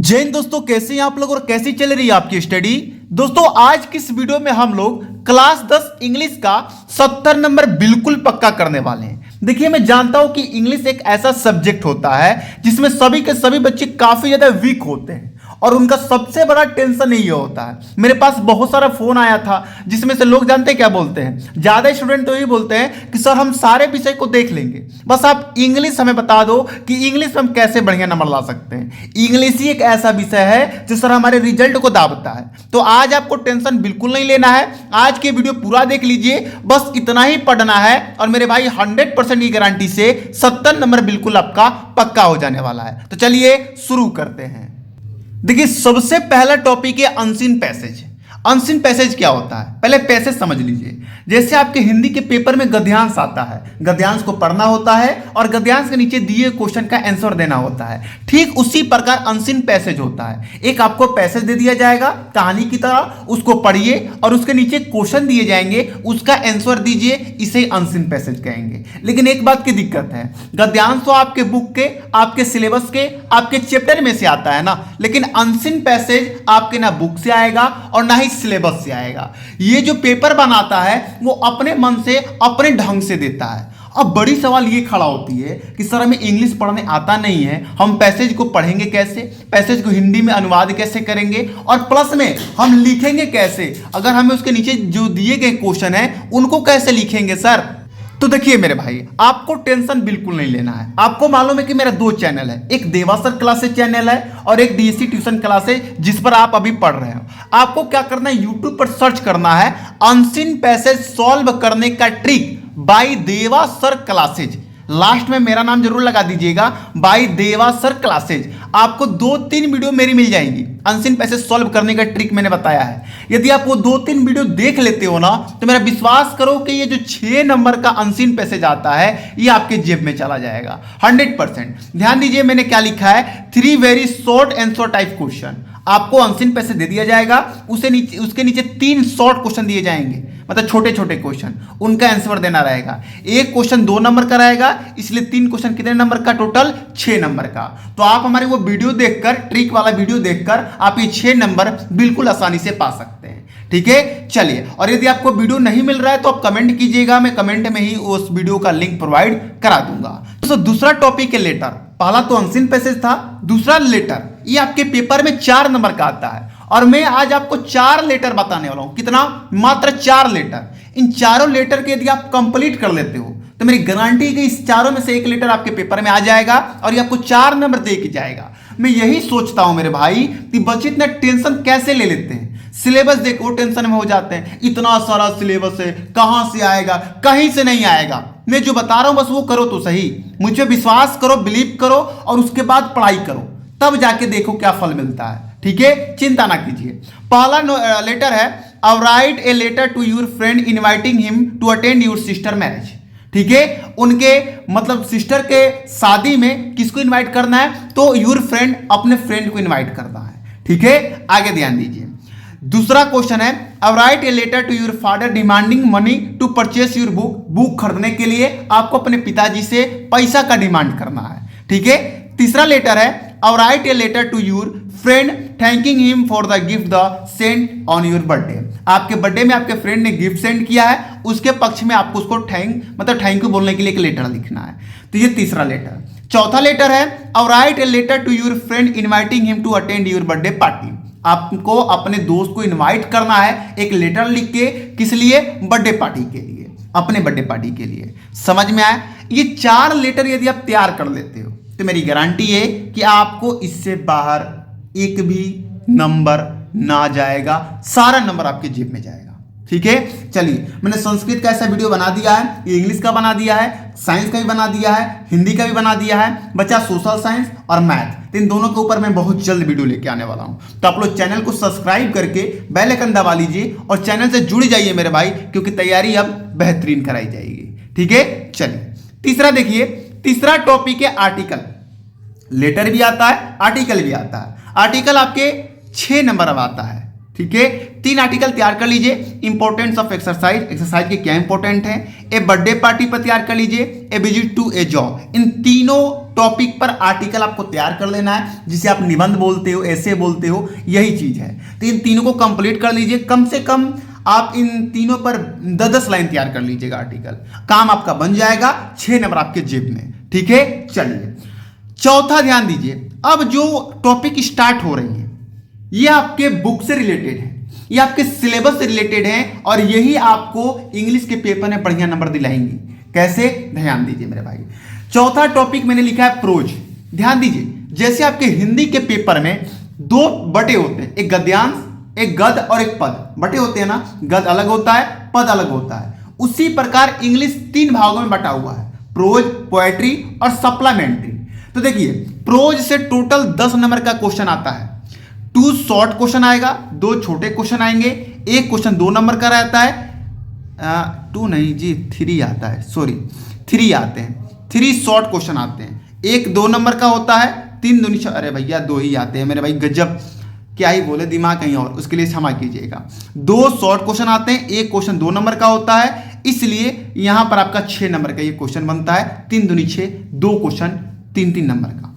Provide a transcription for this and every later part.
जय हिंद दोस्तों, कैसे हैं आप लोग और कैसी चल रही है आपकी स्टडी। दोस्तों आज की इस वीडियो में हम लोग क्लास 10 इंग्लिश का 70 नंबर बिल्कुल पक्का करने वाले हैं। देखिए, मैं जानता हूं कि इंग्लिश एक ऐसा सब्जेक्ट होता है जिसमें सभी के सभी बच्चे काफी ज्यादा वीक होते हैं और उनका सबसे बड़ा टेंशन ये होता है। मेरे पास बहुत सारा फोन आया था जिसमें से लोग जानते हैं क्या बोलते हैं, ज्यादा स्टूडेंट तो ये बोलते हैं कि सर हम सारे विषय को देख लेंगे, बस आप इंग्लिश हमें बता दो कि इंग्लिश में हम कैसे बढ़िया नंबर ला सकते हैं। इंग्लिश ही एक ऐसा विषय है जो सर हमारे रिजल्ट को दाबता है। तो आज आपको टेंशन बिल्कुल नहीं लेना है, आज के वीडियो पूरा देख लीजिए, बस इतना ही पढ़ना है और मेरे भाई 100% की गारंटी से 70 नंबर बिल्कुल आपका पक्का हो जाने वाला है। तो चलिए शुरू करते हैं। देखिए, सबसे पहला टॉपिक है अनसीन पैसेज। अनसीन पैसेज क्या होता है, पहले पैसेज समझ लीजिए। जैसे आपके हिंदी के पेपर में गद्यांश आता है, गद्यांश को पढ़ना होता है और गद्यांश के नीचे दिए क्वेश्चन का आंसर देना होता है। ठीक उसी प्रकार अनसीन पैसेज होता है। एक आपको पैसेज दे दिया जाएगा कहानी की तरह, उसको पढ़िए और उसके नीचे क्वेश्चन दिए जाएंगे, उसका आंसर दीजिए, इसे अनसीन पैसेज कहेंगे। लेकिन एक बात की दिक्कत है, गद्यांश तो आपके बुक के, आपके सिलेबस के, आपके चैप्टर में से आता है ना, लेकिन अनसीन पैसेज आपके ना बुक से आएगा और ना ही सिलेबस से आएगा। ये जो पेपर बनाता है वो अपने मन से अपने ढंग से देता है। अब बड़ी सवाल ये खड़ा होती है कि सर हमें इंग्लिश पढ़ने आता नहीं है, हम पैसेज को पढ़ेंगे कैसे, पैसेज को हिंदी में अनुवाद कैसे करेंगे और प्लस में हम लिखेंगे कैसे, अगर हमें उसके नीचे जो दिए गए क्वेश्चन है उनको कैसे लिखेंगे सर। तो देखिए मेरे भाई, आपको टेंशन बिल्कुल नहीं लेना है। आपको मालूम है कि मेरा 2 चैनल है, एक देवा सर क्लासेस चैनल है और एक डीएससी ट्यूशन क्लासेस जिस पर आप अभी पढ़ रहे हो। आपको क्या करना है, यूट्यूब पर सर्च करना है अनसीन पैसेज सॉल्व करने का ट्रिक बाय देवा सर क्लासेज। लास्ट में मेरा नाम जरूर लगा दीजिएगा, बाय देवा सर क्लासेज। आपको 2-3 वीडियो मेरी मिल जाएंगी, अनसीन पैसेज सॉल्व करने का ट्रिक मैंने बताया है। यदि आप वो 2-3 वीडियो देख लेते हो ना, तो मेरा विश्वास करो कि ये जो 6 नंबर का अनसीन पैसेज आता है ये आपके जेब में चला जाएगा 100%। ध्यान दीजिए मैंने क्या लिखा है, 3 very short answer type question. आपको अनसीन पैसेज दे दिया जाएगा, उसके नीचे 3 शॉर्ट क्वेश्चन दिए जाएंगे, मतलब छोटे छोटे क्वेश्चन, उनका आंसर देना रहेगा। एक क्वेश्चन 2 नंबर का रहेगा, इसलिए 3 क्वेश्चन कितने नंबर का, टोटल 6 नंबर का। तो आप हमारे वो वीडियो देखकर, ट्रिक वाला वीडियो देखकर आप ये 6 नंबर बिल्कुल आसानी से पा सकते हैं। ठीक है, चलिए। और यदि आपको वीडियो नहीं मिल रहा है तो आप कमेंट कीजिएगा, मैं कमेंट में ही उस वीडियो का लिंक प्रोवाइड करा दूंगा। तो दूसरा टॉपिक है लेटर। पहला तो अनसीन पैसेज था, दूसरा लेटर। ये आपके पेपर में 4 नंबर का आता है और मैं आज आपको 4 लेटर बताने वाला हूं। कितना, मात्र 4 लेटर। इन चारों लेटर के यदि आप कंप्लीट कर लेते हो तो मेरी गारंटी है कि इस चारों में से एक लेटर आपके पेपर में आ जाएगा और ये आपको 4 नंबर दे के जाएगा। मैं यही सोचता हूं मेरे भाई कि बच्चे इतना टेंशन कैसे ले लेते हैं, सिलेबस देखो टेंशन में हो जाते हैं, इतना सारा सिलेबस है, कहां से आएगा, कहीं से नहीं आएगा। मैं जो बता रहा हूं बस वो करो तो सही, मुझे विश्वास करो, बिलीव करो और उसके बाद पढ़ाई करो, तब जाके देखो क्या फल मिलता है। ठीक है, चिंता ना कीजिए। पहला लेटर है, I write a letter to your friend inviting him to attend your sister marriage. ठीक है, उनके मतलब सिस्टर के शादी में किसको इनवाइट करना है, तो योर फ्रेंड, अपने फ्रेंड को इनवाइट करना है। ठीक है, आगे ध्यान दीजिए। दूसरा क्वेश्चन है, I write a letter to your father demanding money to purchase your book. Book खरीदने के लिए आपको अपने पिताजी से पैसा का डिमांड करना है। ठीक है, तीसरा लेटर है, I write a letter to your friend thanking him for the gift the send on your birthday. आपके बर्थडे में आपके फ्रेंड ने गिफ्ट सेंड किया है, उसके पक्ष में आपको उसको थैंक यू बोलने के लिए एक लेटर लिखना है। तो ये तीसरा लेटर। चौथा लेटर है, I write a letter to your friend inviting him to attend your birthday party. आपको अपने दोस्त को इनवाइट करना है एक लेटर लिख के, किस लिए, बर्थडे पार्टी के लिए, अपने बर्थडे पार्टी के लिए। समझ में आया। ये 4 लेटर यदि आप तैयार कर लेते हो तो मेरी गारंटी है कि आपको इससे बाहर एक भी नंबर ना जाएगा, सारा नंबर आपके जेब में जाएगा। ठीक है, चलिए। मैंने संस्कृत का ऐसा वीडियो बना दिया है, इंग्लिश का बना दिया है, साइंस का भी बना दिया है, हिंदी का भी बना दिया है, बचा सोशल साइंस और मैथ। इन दोनों के ऊपर मैं बहुत जल्द वीडियो लेके आने वाला हूं। तो आप लोग चैनल को सब्सक्राइब करके बेल आइकन दबा लीजिए और चैनल से जुड़ जाइए मेरे भाई, क्योंकि तैयारी अब बेहतरीन कराई जाएगी। ठीक है, चलिए। तीसरा देखिए, तीसरा टॉपिक है आर्टिकल। लेटर भी आता है, आर्टिकल भी आता है। आर्टिकल आपके 6 नंबर अब आता है। ठीक है, 3 आर्टिकल तैयार कर लीजिए। इंपॉर्टेंस ऑफ एक्सरसाइज, एक्सरसाइज के क्या इंपॉर्टेंट है, ए बर्थडे पार्टी पर तैयार कर लीजिए, ए विजिट टू ए जॉब। इन तीनों टॉपिक पर आर्टिकल आपको तैयार कर लेना है, जिसे आप निबंध बोलते हो, ऐसे बोलते हो, यही चीज है। तो इन तीनों को कंप्लीट कर लीजिए। कम से कम आप इन तीनों पर 10-10 लाइन तैयार कर लीजिएगा आर्टिकल, काम आपका बन जाएगा, 6 नंबर आपके जेब में। ठीक है, चलिए चौथा ध्यान दीजिए। अब जो टॉपिक स्टार्ट हो रही है ये आपके बुक से रिलेटेड है, ये आपके सिलेबस से रिलेटेड है, और यही आपको इंग्लिश के पेपर में बढ़िया नंबर दिलाएंगी। कैसे, ध्यान दीजिए मेरे भाई। चौथा टॉपिक मैंने लिखा है प्रोज। ध्यान दीजिए, जैसे आपके हिंदी के पेपर में 2 बटे होते हैं, एक गद्यांश, एक गद और एक पद। बटे होते हैं ना, गद अलग होता है, पद अलग होता है। उसी प्रकार इंग्लिश 3 भागों में बटा हुआ है, प्रोज, पोएट्री और सप्लीमेंट्री। तो देखिए, प्रोज से टोटल 10 नंबर का क्वेश्चन आता है। 2 शॉर्ट क्वेश्चन आएगा, 2 छोटे क्वेश्चन आएंगे, एक क्वेश्चन 2 नंबर का रहता है, 2 नहीं जी 3 आता है, सॉरी 3 आते हैं, 3 शॉर्ट क्वेश्चन आते हैं। एक 2 नंबर का होता है, 3 दूनी, अरे भैया 2 ही आते हैं मेरे भाई, गजब, क्या ही बोले, दिमाग कहीं और, उसके लिए क्षमा कीजिएगा। 2 शॉर्ट क्वेश्चन आते हैं, एक क्वेश्चन 2 नंबर का होता है, इसलिए यहां पर आपका 6 नंबर का ये क्वेश्चन बनता है। 3 दूनी 6, 2 क्वेश्चन 3-3 नंबर का।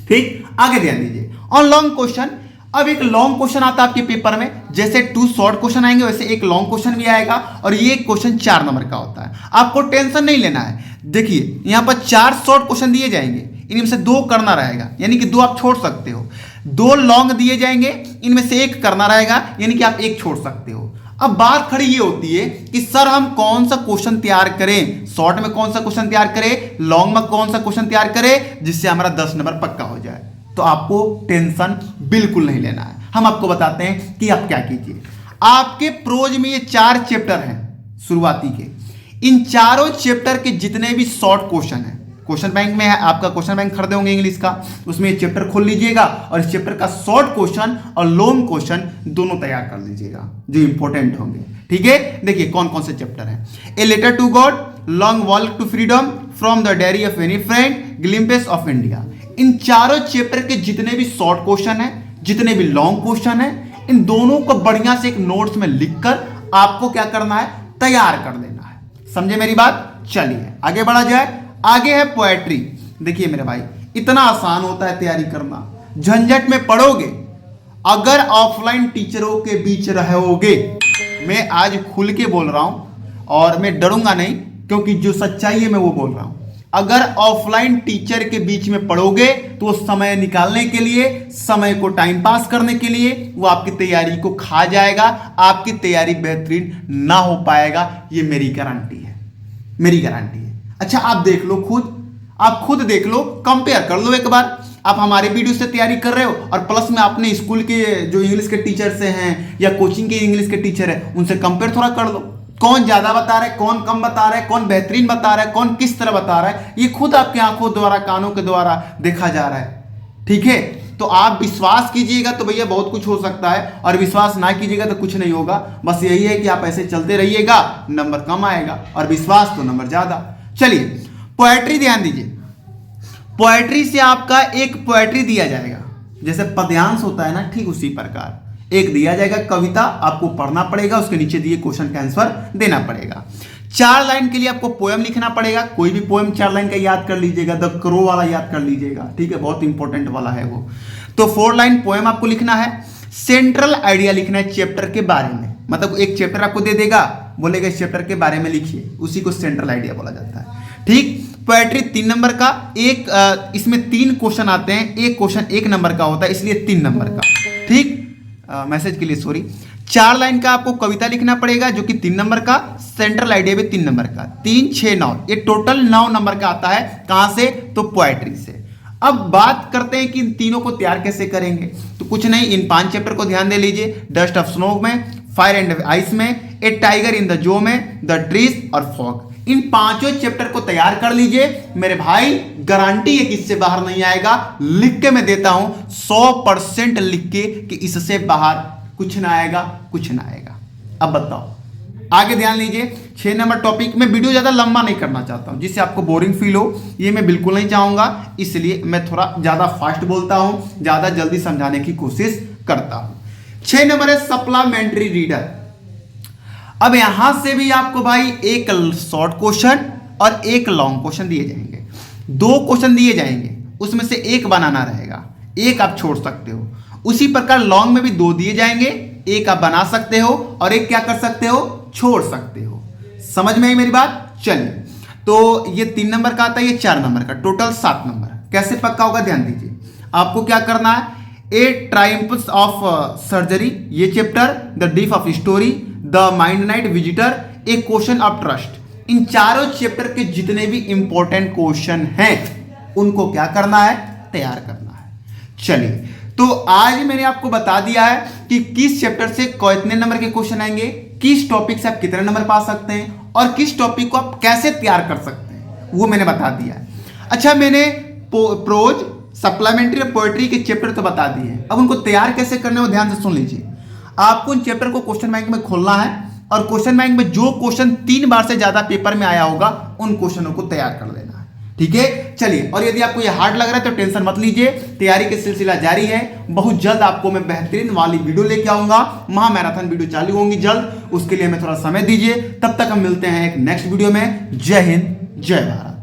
ठीक, आगे ध्यान दीजिए। और लॉन्ग क्वेश्चन, अब एक लॉन्ग क्वेश्चन आता है आपके पेपर में, जैसे 2 शॉर्ट क्वेश्चन आएंगे वैसे एक लॉन्ग क्वेश्चन भी आएगा, और ये क्वेश्चन 4 नंबर का होता है। आपको टेंशन नहीं लेना है। देखिए यहां पर 4 शॉर्ट क्वेश्चन दिए जाएंगे, इनमें से 2 करना रहेगा, यानी कि 2 आप छोड़ सकते हो। 2 लॉन्ग दिए जाएंगे, इनमें से 1 करना रहेगा, यानी कि आप 1 छोड़ सकते हो। अब बात खड़ी ये होती है कि सर हम कौन सा क्वेश्चन तैयार करें, शॉर्ट में कौन सा क्वेश्चन तैयार करें, लॉन्ग में कौन सा क्वेश्चन तैयार करें, जिससे हमारा 10 नंबर पक्का हो जाए। तो आपको टेंशन बिल्कुल नहीं लेना है। हम आपको बताते हैं कि आप क्या कीजिए। आपके प्रोज में ये 4 चैप्टर हैं शुरुआती के, इन चारों चैप्टर के जितने भी शॉर्ट क्वेश्चन हैं, क्वेश्चन बैंक में है, आपका क्वेश्चन बैंक खरीदे होंगे इंग्लिश का, उसमें ये चैप्टर खोल लीजिएगा और इस चैप्टर का शॉर्ट क्वेश्चन और लॉन्ग क्वेश्चन दोनों तैयार कर लीजिएगा, जो इंपॉर्टेंट होंगे। ठीक है, देखिए कौन कौन से चैप्टर हैं। A letter to God, long walk to freedom, from the diary of Anne Frank, glimpse of India. इन चारों चैप्टर के जितने भी शॉर्ट क्वेश्चन है, जितने भी लॉन्ग क्वेश्चन है, इन दोनों को बढ़िया से एक नोट्स में लिखकर आपको क्या करना है, तैयार कर देना है। समझे मेरी बात? चलिए आगे बढ़ा जाए। आगे है पोएट्री। देखिए मेरे भाई, इतना आसान होता है तैयारी करना, झंझट में पड़ोगे अगर ऑफलाइन टीचरों के बीच रहोगे। मैं आज खुल के बोल रहा हूं और मैं डरूंगा नहीं, क्योंकि जो सच्चाई है मैं वो बोल रहा हूं। अगर ऑफलाइन टीचर के बीच में पढ़ोगे तो समय निकालने के लिए, समय को टाइम पास करने के लिए वो आपकी तैयारी को खा जाएगा, आपकी तैयारी बेहतरीन ना हो पाएगा। ये मेरी गारंटी है, मेरी गारंटी है। अच्छा आप देख लो खुद, आप खुद देख लो, कंपेयर कर लो एक बार। आप हमारे वीडियो से तैयारी कर रहे हो और प्लस में अपने स्कूल के जो इंग्लिश के टीचर से हैं या कोचिंग के इंग्लिश के टीचर हैं उनसे कंपेयर थोड़ा कर लो। कौन ज्यादा बता रहा है, कौन कम बता रहा है, कौन बेहतरीन बता रहा है, कौन किस तरह बता रहा है, ये खुद आपकी आंखों द्वारा, कानों के द्वारा देखा जा रहा है। ठीक है, तो आप विश्वास कीजिएगा तो भैया बहुत कुछ हो सकता है, और विश्वास ना कीजिएगा तो कुछ नहीं होगा। बस यही है कि आप ऐसे चलते रहिएगा, नंबर कम आएगा, और विश्वास तो नंबर ज्यादा। चलिए पोएट्री ध्यान दीजिए। पोएट्री से आपका एक पोएट्री दिया जाएगा, जैसे पद्यांश होता है ना, ठीक उसी प्रकार एक दिया जाएगा कविता, आपको पढ़ना पड़ेगा, उसके नीचे दिए क्वेश्चन का आंसर देना पड़ेगा। 4 लाइन के लिए आपको पोएम लिखना पड़ेगा, कोई भी पोएम 4 लाइन का याद कर लीजिएगा, द क्रो वाला याद कर लीजिएगा, ठीक है, बहुत इंपॉर्टेंट वाला है वो। तो 4 लाइन पोएम आपको लिखना है। सेंट्रल आइडिया लिखना है चैप्टर के बारे में, मतलब एक चैप्टर आपको दे देगा, बोलेगा इस चैप्टर के बारे में लिखिए, उसी को सेंट्रल आइडिया बोला जाता है। ठीक, पोएट्री 3 नंबर का, एक इसमें 3 क्वेश्चन आते हैं, एक क्वेश्चन 1 नंबर का होता है, इसलिए 3 नंबर का। ठीक, मैसेज के लिए सॉरी। 4 लाइन का आपको कविता लिखना पड़ेगा जो कि 3 नंबर का, सेंट्रल आइडिया भी 3 नंबर का, 3, 6, 9, ये टोटल 9 नंबर का आता है। कहां से? तो पोएट्री से। अब बात करते हैं कि इन तीनों को तैयार कैसे करेंगे। तो कुछ नहीं, इन 5 चैप्टर को ध्यान दे लीजिए। डस्ट ऑफ स्नो में, फायर एंड आइस में, ए टाइगर इन द जो में, द ट्रीज और फॉग। इन 5 चैप्टर को तैयार कर लीजिए मेरे भाई, गारंटी है कि इससे बाहर नहीं आएगा। लिख के मैं देता हूं 100% लिख के कि इससे बाहर कुछ ना आएगा, कुछ ना आएगा। अब बताओ आगे ध्यान लीजिए। 6 नंबर टॉपिक में वीडियो ज्यादा लंबा नहीं करना चाहता हूं, जिससे आपको बोरिंग फील हो, ये मैं बिल्कुल नहीं चाहूंगा, इसलिए मैं थोड़ा ज्यादा फास्ट बोलता हूं, ज्यादा जल्दी समझाने की कोशिश करता हूं। 6 नंबर है सप्लीमेंट्री रीडर। अब यहां से भी आपको भाई एक शॉर्ट क्वेश्चन और एक लॉन्ग क्वेश्चन दिए जाएंगे, 2 क्वेश्चन दिए जाएंगे, उसमें से एक बनाना रहेगा, एक आप छोड़ सकते हो। उसी प्रकार लॉन्ग में भी 2 दिए जाएंगे, एक आप बना सकते हो और एक क्या कर सकते हो, छोड़ सकते हो। समझ में आई मेरी बात? चलिए, तो ये 3 नंबर का आता है, ये 4 नंबर का, टोटल 7 नंबर। कैसे पक्का होगा ध्यान दीजिए। आपको क्या करना है, ए ट्रायम्फ्स ऑफ सर्जरी, ये chapter, the deep of story, the mind night visitor, a question of trust, इन चारों चैप्टर के जितने भी इंपॉर्टेंट क्वेश्चन हैं उनको क्या करना है, तैयार करना है। चलिए, तो आज मैंने आपको बता दिया है कि किस चैप्टर से कितने नंबर के क्वेश्चन आएंगे, किस टॉपिक से आप कितने नंबर पा सकते हैं और किस टॉपिक को आप कैसे तैयार कर सकते हैं, वो मैंने बता दिया है। अच्छा, मैंने प्रोज, सप्लीमेंट्री और पोएट्री के चैप्टर तो बता दिए हैं, अब उनको तैयार कैसे करने वो ध्यान से सुन लीजिए। आपको उन चैप्टर को क्वेश्चन बैंक में खोलना है और क्वेश्चन बैंक में जो क्वेश्चन 3 बार से ज्यादा पेपर में आया होगा उन क्वेश्चनों को तैयार कर लेना है। ठीक है, चलिए, और यदि आपको यह हार्ड लग रहा है तो टेंशन मत लीजिए, तैयारी का सिलसिला जारी है। बहुत जल्द आपको मैं बेहतरीन वाली वीडियो लेके आऊंगा, महामैराथन वीडियो चालू होंगी जल्द, उसके लिए हमें थोड़ा समय दीजिए। तब तक हम मिलते हैं एक नेक्स्ट वीडियो में। जय हिंद, जय भारत।